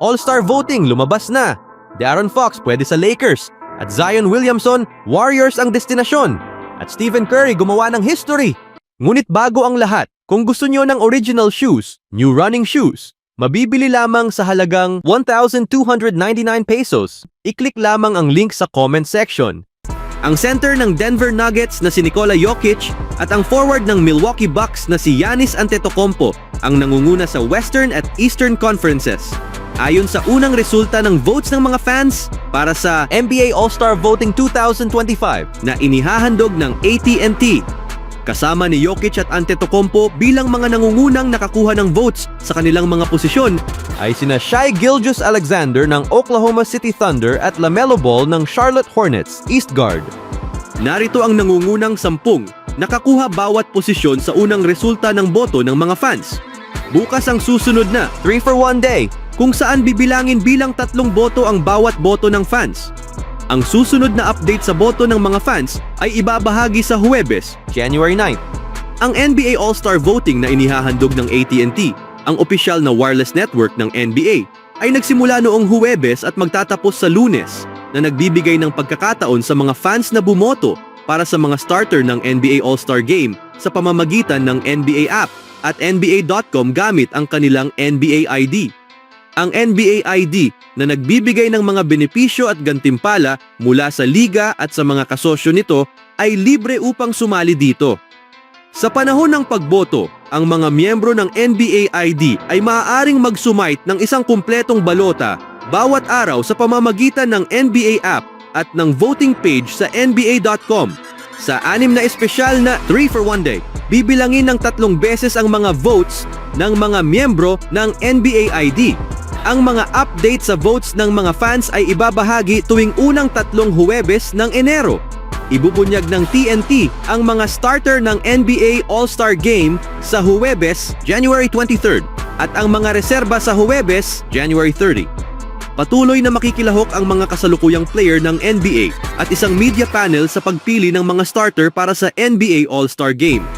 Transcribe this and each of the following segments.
All-Star voting lumabas na. De'Aaron Fox pwede sa Lakers. At Zion Williamson, Warriors ang destinasyon. At Stephen Curry gumawa ng history. Ngunit bago ang lahat, kung gusto nyo ng original shoes, new running shoes, mabibili lamang sa halagang 1,299 pesos. I-click lamang ang link sa comment section. Ang center ng Denver Nuggets na si Nikola Jokic at ang forward ng Milwaukee Bucks na si Giannis Antetokounmpo ang nangunguna sa Western at Eastern Conferences. Ayon sa unang resulta ng votes ng mga fans para sa NBA All-Star Voting 2025 na inihahandog ng AT&T. Kasama ni Jokic at Antetokounmpo bilang mga nangungunang nakakuha ng votes sa kanilang mga posisyon ay sina Shai Gilgeous-Alexander ng Oklahoma City Thunder at LaMelo Ball ng Charlotte Hornets, East Guard. Narito ang nangungunang 10 nakakuha bawat posisyon sa unang resulta ng boto ng mga fans. Bukas ang susunod na 3 for 1 day kung saan bibilangin bilang 3 boto ang bawat boto ng fans. Ang susunod na update sa boto ng mga fans ay ibabahagi sa Huwebes, January 9. Ang NBA All-Star Voting na inihahandog ng AT&T, ang opisyal na wireless network ng NBA, ay nagsimula noong Huwebes at magtatapos sa Lunes na nagbibigay ng pagkakataon sa mga fans na bumoto para sa mga starter ng NBA All-Star Game sa pamamagitan ng NBA app at NBA.com gamit ang kanilang NBA ID. Ang NBA ID na nagbibigay ng mga benepisyo at gantimpala mula sa liga at sa mga kasosyo nito ay libre upang sumali dito. Sa panahon ng pagboto, ang mga miyembro ng NBA ID ay maaaring mag-sumite ng isang kumpletong balota bawat araw sa pamamagitan ng NBA app at ng voting page sa NBA.com. Sa 6 na espesyal na 3 for 1 day, bibilangin ng 3 beses ang mga votes ng mga miyembro ng NBA ID. Ang mga update sa votes ng mga fans ay ibabahagi tuwing unang 3 Huwebes ng Enero. Ibubunyag ng TNT ang mga starter ng NBA All-Star Game sa Huwebes, January 23 at ang mga reserba sa Huwebes, January 30. Patuloy na makikilahok ang mga kasalukuyang player ng NBA at isang media panel sa pagpili ng mga starter para sa NBA All-Star Game.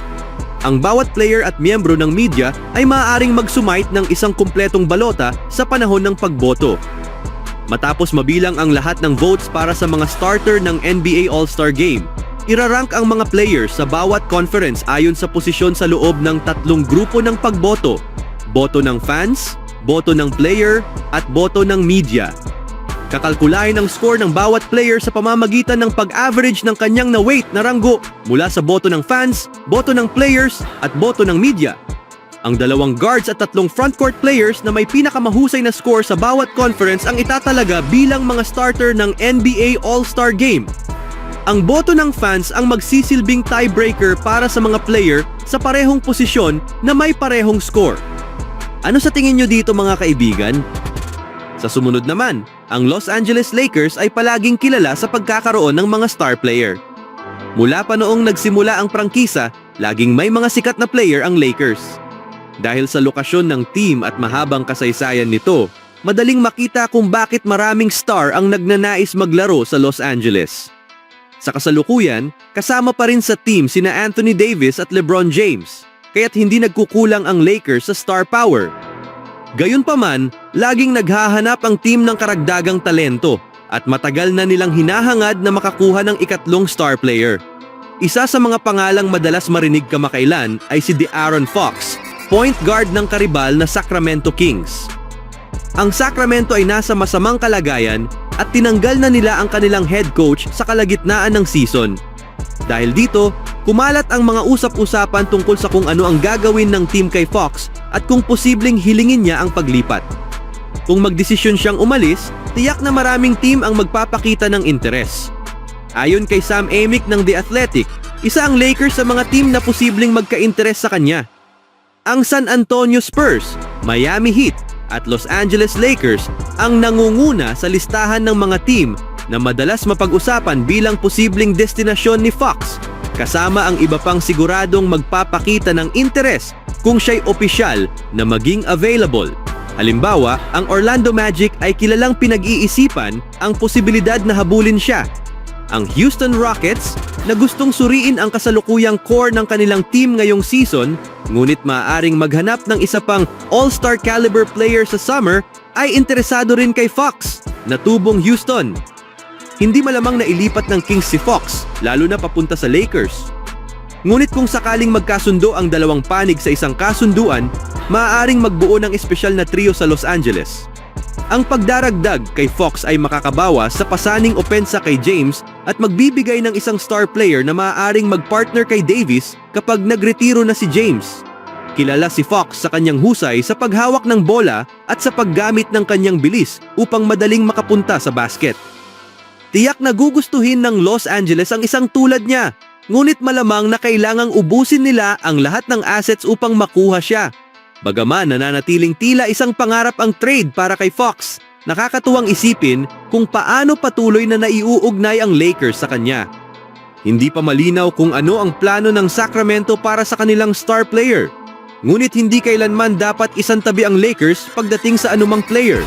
Ang bawat player at miyembro ng media ay maaaring mag-sumite ng isang kumpletong balota sa panahon ng pagboto. Matapos mabilang ang lahat ng votes para sa mga starter ng NBA All-Star Game, irarank ang mga players sa bawat conference ayon sa posisyon sa loob ng 3 grupo ng pagboto: boto ng fans, boto ng player, at boto ng media. Kakalkulahin ang score ng bawat player sa pamamagitan ng pag-average ng kanyang na-weight na ranggo mula sa boto ng fans, boto ng players, at boto ng media. Ang 2 guards at 3 frontcourt players na may pinakamahusay na score sa bawat conference ang itatalaga bilang mga starter ng NBA All-Star Game. Ang boto ng fans ang magsisilbing tiebreaker para sa mga player sa parehong posisyon na may parehong score. Ano sa tingin nyo dito mga kaibigan? Sa sumunod naman, ang Los Angeles Lakers ay palaging kilala sa pagkakaroon ng mga star player. Mula pa noong nagsimula ang prangkisa, laging may mga sikat na player ang Lakers. Dahil sa lokasyon ng team at mahabang kasaysayan nito, madaling makita kung bakit maraming star ang nagnanais maglaro sa Los Angeles. Sa kasalukuyan, kasama pa rin sa team sina Anthony Davis at LeBron James, kaya't hindi nagkukulang ang Lakers sa star power. Gayunpaman, laging naghahanap ang team ng karagdagang talento at matagal na nilang hinahangad na makakuha ng ikatlong star player. Isa sa mga pangalang madalas marinig kamakailan ay si De'Aaron Fox, point guard ng karibal na Sacramento Kings. Ang Sacramento ay nasa masamang kalagayan at tinanggal na nila ang kanilang head coach sa kalagitnaan ng season. Dahil dito, kumalat ang mga usap-usapan tungkol sa kung ano ang gagawin ng team kay Fox at kung posibleng hilingin niya ang paglipat. Kung magdesisyon siyang umalis, tiyak na maraming team ang magpapakita ng interes. Ayon kay Sam Amick ng The Athletic, isa ang Lakers sa mga team na posibleng magka-interes sa kanya. Ang San Antonio Spurs, Miami Heat at Los Angeles Lakers ang nangunguna sa listahan ng mga team na madalas mapag-usapan bilang posibleng destinasyon ni Fox, kasama ang iba pang siguradong magpapakita ng interes kung siya'y opisyal na maging available. Halimbawa, ang Orlando Magic ay kilalang pinag-iisipan ang posibilidad na habulin siya. Ang Houston Rockets, na gustong suriin ang kasalukuyang core ng kanilang team ngayong season, ngunit maaaring maghanap ng isa pang all-star caliber player sa summer, ay interesado rin kay Fox na tubong Houston. Hindi malamang na ilipat ng Kings si Fox, lalo na papunta sa Lakers. Ngunit kung sakaling magkasundo ang dalawang panig sa isang kasunduan, maaaring magbuo ng espesyal na trio sa Los Angeles. Ang pagdaragdag kay Fox ay makakabawas sa pasaning opensa kay James at magbibigay ng isang star player na maaaring magpartner kay Davis kapag nagretiro na si James. Kilala si Fox sa kanyang husay sa paghawak ng bola at sa paggamit ng kanyang bilis upang madaling makapunta sa basket. Tiyak na gugustuhin ng Los Angeles ang isang tulad niya, ngunit malamang na kailangang ubusin nila ang lahat ng assets upang makuha siya. Bagaman nananatiling tila isang pangarap ang trade para kay Fox, nakakatuwang isipin kung paano patuloy na naiuugnay ang Lakers sa kanya. Hindi pa malinaw kung ano ang plano ng Sacramento para sa kanilang star player. Ngunit hindi kailanman dapat isantabi ang Lakers pagdating sa anumang player.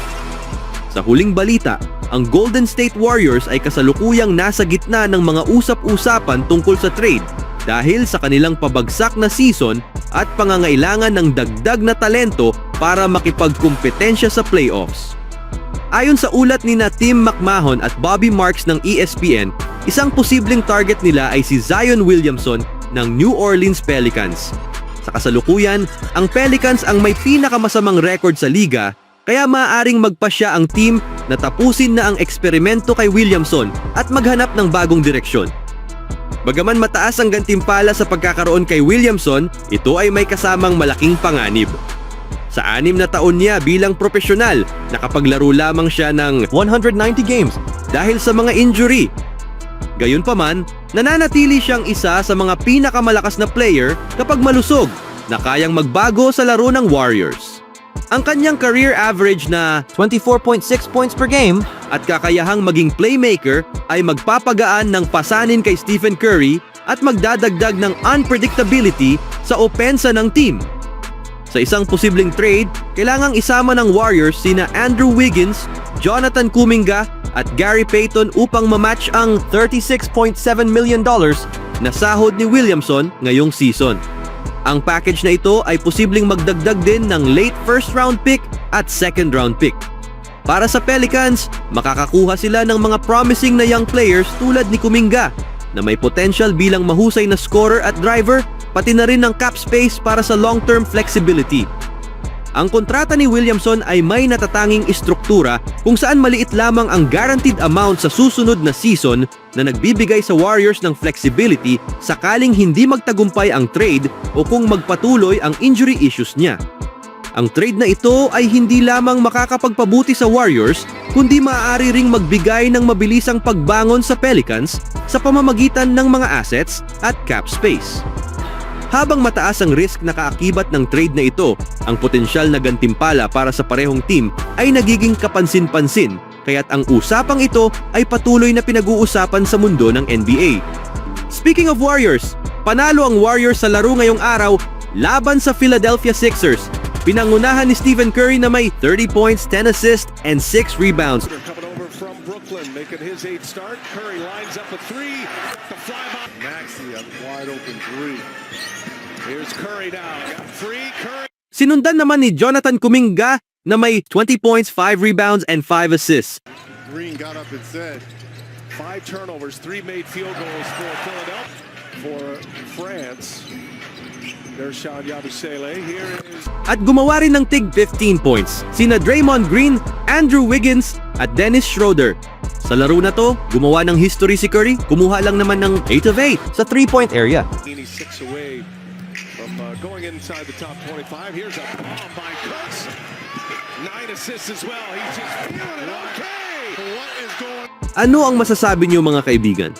Sa huling balita, ang Golden State Warriors ay kasalukuyang nasa gitna ng mga usap-usapan tungkol sa trade dahil sa kanilang pabagsak na season at pangangailangan ng dagdag na talento para makipagkumpetensya sa playoffs. Ayon sa ulat ni Tim McMahon at Bobby Marks ng ESPN, isang posibleng target nila ay si Zion Williamson ng New Orleans Pelicans. Sa kasalukuyan, ang Pelicans ang may pinakamasamang record sa liga, kaya maaaring magpasya ang team na tapusin na ang eksperimento kay Williamson at maghanap ng bagong direksyon. Bagaman mataas ang gantimpala sa pagkakaroon kay Williamson, ito ay may kasamang malaking panganib. Sa 6 na taon niya bilang profesional, nakapaglaro lamang siya ng 190 games dahil sa mga injury. Gayunpaman, nananatili siyang isa sa mga pinakamalakas na player kapag malusog na kayang magbago sa laro ng Warriors. Ang kanyang career average na 24.6 points per game at kakayahang maging playmaker ay magpapagaan ng pasanin kay Stephen Curry at magdadagdag ng unpredictability sa opensa ng team. Sa isang posibleng trade, kailangang isama ng Warriors sina Andrew Wiggins, Jonathan Kuminga at Gary Payton upang mamatch ang $36.7 million na sahod ni Williamson ngayong season. Ang package na ito ay posibleng magdagdag din ng late first round pick at second round pick. Para sa Pelicans, makakakuha sila ng mga promising na young players tulad ni Kuminga na may potential bilang mahusay na scorer at driver, pati na rin ng cap space para sa long-term flexibility. Ang kontrata ni Williamson ay may natatanging istruktura kung saan maliit lamang ang guaranteed amount sa susunod na season na nagbibigay sa Warriors ng flexibility sakaling hindi magtagumpay ang trade o kung magpatuloy ang injury issues niya. Ang trade na ito ay hindi lamang makakapagpabuti sa Warriors, kundi maaari ring magbigay ng mabilisang pagbangon sa Pelicans sa pamamagitan ng mga assets at cap space. Habang mataas ang risk na kaakibat ng trade na ito, ang potensyal na gantimpala para sa parehong team ay nagiging kapansin-pansin, kaya't ang usapang ito ay patuloy na pinag-uusapan sa mundo ng NBA. Speaking of Warriors, panalo ang Warriors sa laro ngayong araw laban sa Philadelphia Sixers. Pinangunahan ni Stephen Curry na may 30 points, 10 assists, and 6 rebounds. Coming over from Brooklyn, making his 8th start. Curry lines up a 3. The fly by Maxey, a wide open 3. Here's Curry now. Got free. Curry. Sinundan naman ni Jonathan Kuminga na may 20 points, 5 rebounds, and 5 assists. Green got up and said 5 turnovers, 3 made field goals for Philadelphia. For France, there's Sean Yabusele. Here is At gumawa rin ng tig 15 points, sina Draymond Green, Andrew Wiggins, at Dennis Schroeder. Sa laro na to, gumawa ng history si Curry, kumuha lang naman ng 8 of 8 sa 3-point area. 86 away from going inside the top 25. Here's a bomb by Cooks. 9 assists as well. He's just feeling it. Okay. What is going? Ano ang masasabi niyo mga kaibigan?